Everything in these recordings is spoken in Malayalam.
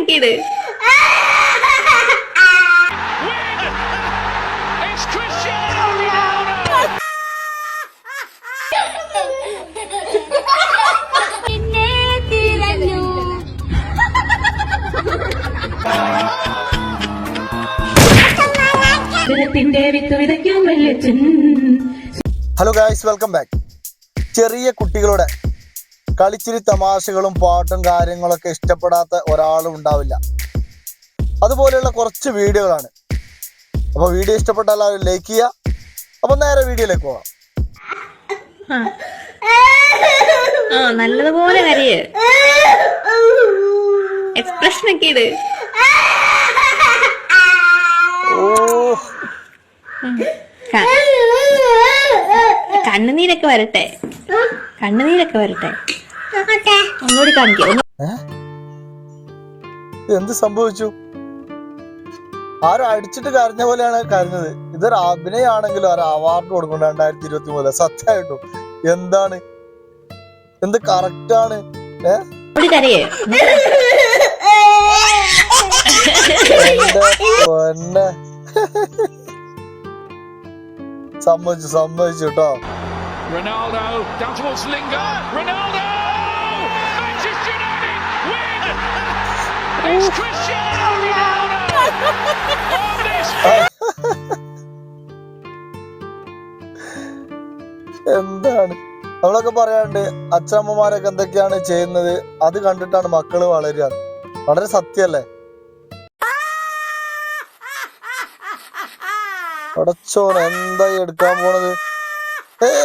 ഒക്കെ ഇത്. Hello guys, welcome back. ചെറിയ കുട്ടികളുടെ കളിച്ചിരി തമാശകളും പാട്ടും കാര്യങ്ങളൊക്കെ ഇഷ്ടപ്പെടാത്ത ഒരാളും ഉണ്ടാവില്ല. അതുപോലെയുള്ള കുറച്ച് വീഡിയോകളാണ്. അപ്പോൾ വീഡിയോ ഇഷ്ടപ്പെട്ടാൽ എല്ലാവരും ലൈക്ക് ചെയ്യുക. അപ്പോൾ നേരെ വീഡിയോയിലേക്ക് പോകാം. നല്ലതുപോലെ കരയ്. എക്സ്പ്രഷൻ ഒക്കെ ഇത്. കണ്ണുനീരൊക്കെ വരട്ടെ, ഒന്നുകൂടി കാണിക്കോ. എന്ത് സംഭവിച്ചു? ആരും അടിച്ചിട്ട് കരഞ്ഞ പോലെയാണ് കരഞ്ഞത്. ഇതൊരു അഭിനയാണെങ്കിലും ഒരു അവാർഡ് കൊടുക്കണം 2023. സത്യമായിട്ടും എന്താണ്, എന്ത് കറക്റ്റാണ്. സമ്മതിച്ചു കേട്ടോ. Ronaldo down towards Lingard. Ronaldo! Manchester United win! It's Cristiano Ronaldo! എന്താണ് നമ്മളൊക്കെ പറയാണ്ട് അച്ഛനമ്മമാരൊക്കെ എന്തൊക്കെയാണ് ചെയ്യുന്നത്, അത് കണ്ടിട്ടാണ് മക്കള് വളരുക. വളരെ സത്യല്ലേ? പടച്ചോനെ, എന്തായി എടുക്കാൻ പോണത്?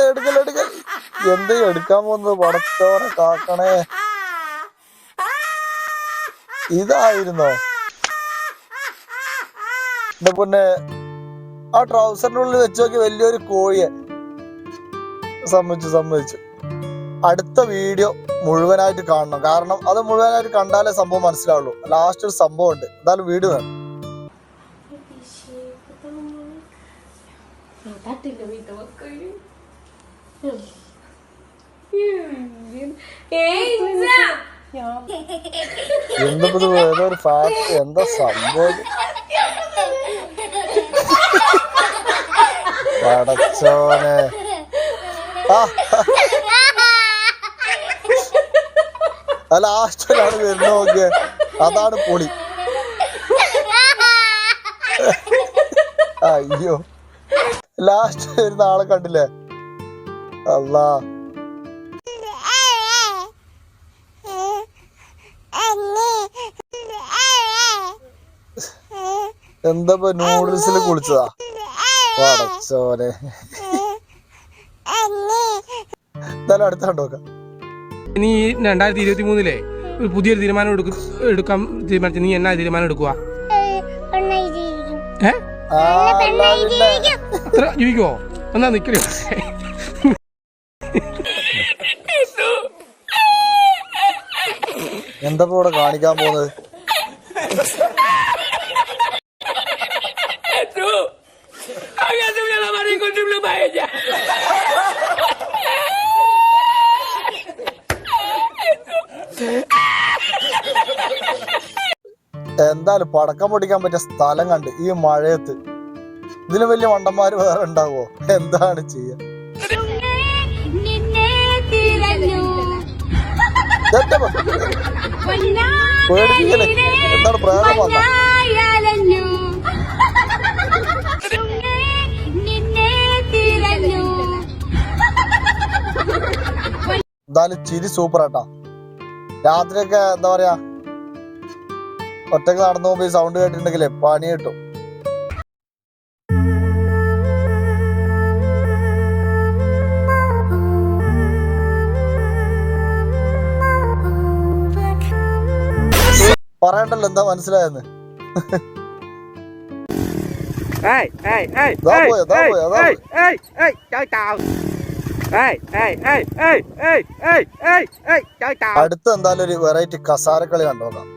എടുക്കൽ എന്താ എടുക്കാൻ പോകുന്നത്? പടച്ചോനെ കാക്കണേ. ഇതായിരുന്നോ എന്റെ പൊന്നെ? ആ ട്രൗസറിന്റെ ഉള്ളിൽ വെച്ച് നോക്കി വലിയൊരു കോഴിയെ. സമ്മതിച്ചു. അടുത്ത വീഡിയോ മുഴുവനായിട്ട് കാണണം. കാരണം അത് മുഴുവനായിട്ട് കണ്ടാലേ സംഭവം മനസ്സിലാവുള്ളൂ. ലാസ്റ്റ് ഒരു സംഭവം ഉണ്ട്. എന്തായാലും വീഡിയോ വേണം. ഏതൊരു ഫാക്ട്, എന്താ സംഭവം? പടച്ചോനെ. ലാസ്റ്റിലാണ് വരുന്ന നോക്കിയ, അതാണ് പൊളി. അയ്യോ, ലാസ്റ്റ് വരുന്ന ആളെ കണ്ടില്ലേ? അല്ലാ, എന്താ നൂഡിൽസിൽ കുളിച്ചതാ? പടച്ചോനെ. എന്തായാലും അടുത്ത കണ്ടോക്കാം. നീ 2023 ഒരു പുതിയൊരു തീരുമാനം എടുക്കാൻ തീരുമാനിച്ചു. നീ എന്നാ തീരുമാനം എടുക്കുക? അത്ര ജീവിക്കുവോ? എന്നാ നിക്കണേ. എന്താ ഇവിടെ കാണിക്കാൻ പോകുന്നത്? എന്തായാലും പടക്കം പൊട്ടിക്കാൻ പറ്റിയ സ്ഥലം കണ്ട് ഈ മഴയത്ത്. ഇതിന് വലിയ മണ്ടന്മാര് വേറെ ഉണ്ടാവോ? എന്താണ് ചെയ്യാ? പേടിപ്പിക്കലേ. എന്താണ് പ്രേതം വന്ന? എന്തായാലും ചിരി സൂപ്പറാട്ടാ. രാത്രിയൊക്കെ എന്താ പറയാ, ഒറ്റക്ക് നടന്നു പോകുമ്പോ ഈ സൗണ്ട് കേട്ടിട്ടുണ്ടെങ്കിലേ പണി കിട്ടും. പറയണ്ടല്ലോ എന്താ മനസ്സിലായെന്ന്. അടുത്ത എന്തായാലും ഒരു വെറൈറ്റി കസാരക്കളി കണ്ടോക്കാം.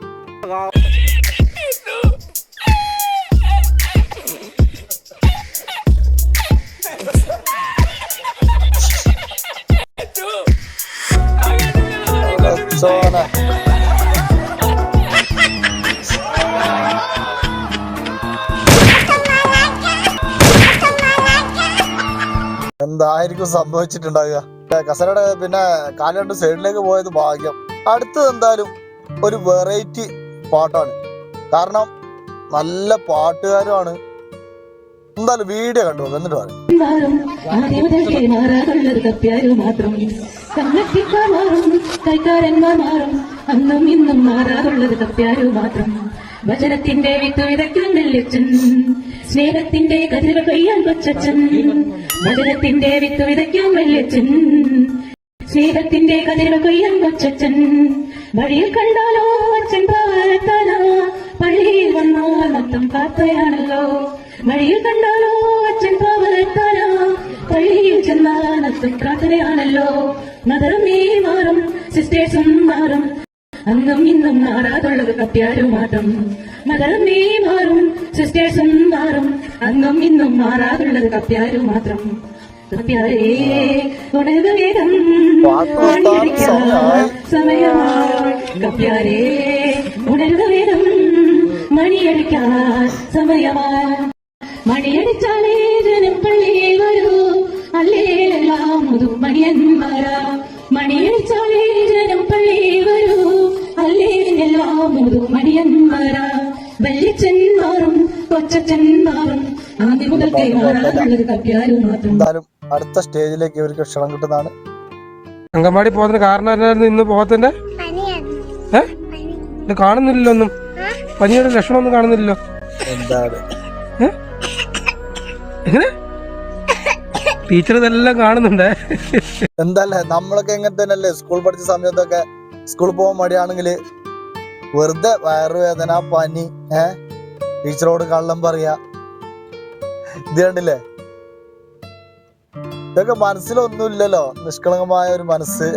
ആയിരിക്കും സംഭവിച്ചിട്ടുണ്ടാകുക. കസരയുടെ പിന്നെ കാലുകൊണ്ട് സൈഡിലേക്ക് പോയത് ഭാഗ്യം. അടുത്തത് എന്തായാലും ഒരു വെറൈറ്റി പാട്ടാണ്, കാരണം നല്ല പാട്ടുകാരുമാണ്. എന്തായാലും വീഡിയോ കണ്ടു എന്നിട്ട് പറയും. അന്നും ഇന്നും മാറാറുള്ളത് കപ്പ്യാരു മാത്രം. വചനത്തിന്റെ വിത്ത് വിതയ്ക്കാൻ വെള്ളിച്ചൻ, സ്നേഹത്തിന്റെ കതിര് കൊയ്യാൻ കൊച്ചച്ഛൻ. വചനത്തിന്റെ വിത്ത് വിതയ്ക്കാൻ വെള്ളിച്ചൻ, സ്നേഹത്തിന്റെ കതിര് കൊയ്യാൻ കൊച്ചച്ഛൻ. വഴിയിൽ കണ്ടാലോ അച്ഛൻ പ്രാർത്ഥന, പള്ളിയിൽ വന്നാൽ മൊത്തം പ്രാർത്ഥനയാണല്ലോ. വഴിയിൽ കണ്ടാലോ അച്ഛൻ പ്രാർത്ഥന, പള്ളിയിൽ ചെന്നാൽ മൊത്തം പ്രാർത്ഥനയാണല്ലോ. മദറും നീ മാറും, സിസ്റ്റേഴ്സും മാറും, അന്നും ഇന്നും മാറാതുള്ളത് കപ്പ്യാരു മാത്രം. മദറും നീ മാറും, സിസ്റ്റേഴ്സും മാറും, അന്നും ഇന്നും മാറാതുള്ളത് കപ്പ്യാരു മാത്രം. കപ്പ്യാരേ ഉണരുക വേഗം, സമയമായി. കപ്പ്യാരേ ഉണരുക വേഗം, മണിയടിക്കാൻ സമയമായി. മണിയടിച്ചാലേ ജനം പള്ളിയിൽ വരൂ, അല്ലേലെല്ലാം മുതുമണിയന്മാരാ. മണിയടിച്ചാലേ ജനം പള്ളിയിൽ വരൂ, അല്ലേലെല്ലാം മുതുമണിയന്മാരാ. വെള്ളിച്ചൻ മാറും, കൊച്ചച്ഛൻ മാറും, ആദ്യം മുതൽക്കേ മാറാറുള്ളത് കപ്പ്യാരു മാത്രം. എന്തായാലും അടുത്ത സ്റ്റേജിലേക്ക് ഇവർക്ക് ക്ഷണം കിട്ടുന്നതാണ്. അങ്കമാടി പോകുന്നതിന് കാരണം എന്നായിരുന്നു ഇന്ന് പോകത്തിന്റെ? ഇത് കാണുന്നില്ലല്ലോ ഒന്നും, പനിയുടെ ലക്ഷണമൊന്നും കാണുന്നില്ലല്ലോ. എന്താണ് എങ്ങനെ ടീച്ചർ ഇതെല്ലാം കാണുന്നുണ്ടേ? എന്താല്ലേ, നമ്മളൊക്കെ എങ്ങനെ തന്നെയല്ലേ സ്കൂൾ പഠിച്ച സമയത്തൊക്കെ സ്കൂളിൽ പോകാൻ മടിയാണെങ്കിൽ വെറുതെ വയറുവേദന, പനി, ടീച്ചറോട് കള്ളം പറയാ. ഇത് കണ്ടില്ലേ, ഇതൊക്കെ മനസ്സിലൊന്നുമില്ലല്ലോ, നിഷ്കളങ്കമായ ഒരു മനസ്സ്.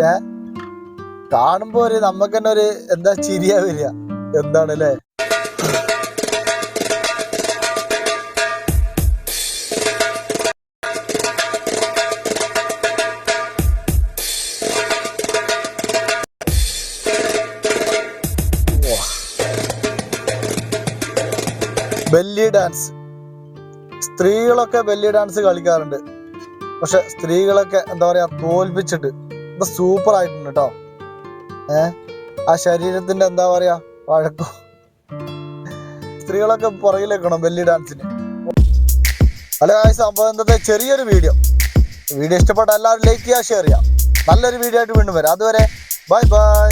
കാണുമ്പോ ഒരു നമുക്ക് തന്നെ ഒരു എന്താ ചിരിയാ വരിക. എന്താണല്ലേ, ബെല്ലി ഡാൻസ്. സ്ത്രീകളൊക്കെ ബെല്ലി ഡാൻസ് കളിക്കാറുണ്ട്, പക്ഷെ സ്ത്രീകളൊക്കെ എന്താ പറയാ തോൽപ്പിച്ചിട്ട് ഇത് സൂപ്പർ ആയിട്ടുണ്ട് കേട്ടോ. ആ ശരീരത്തിന്റെ എന്താ പറയാ വഴക്കും. സ്ത്രീകളൊക്കെ പുറകിലേക്കണം ബെല്ലി ഡാൻസിന്. ഹലോ ഗായ്സ്, സംഭവം എന്താ, ചെറിയൊരു വീഡിയോ ഇഷ്ടപ്പെട്ട എല്ലാവരും ലൈക്ക് ചെയ്യുക, ഷെയർ ചെയ്യുക. നല്ലൊരു വീഡിയോ ആയിട്ട് വീണ്ടും വരാം. അതുവരെ ബൈ ബൈ.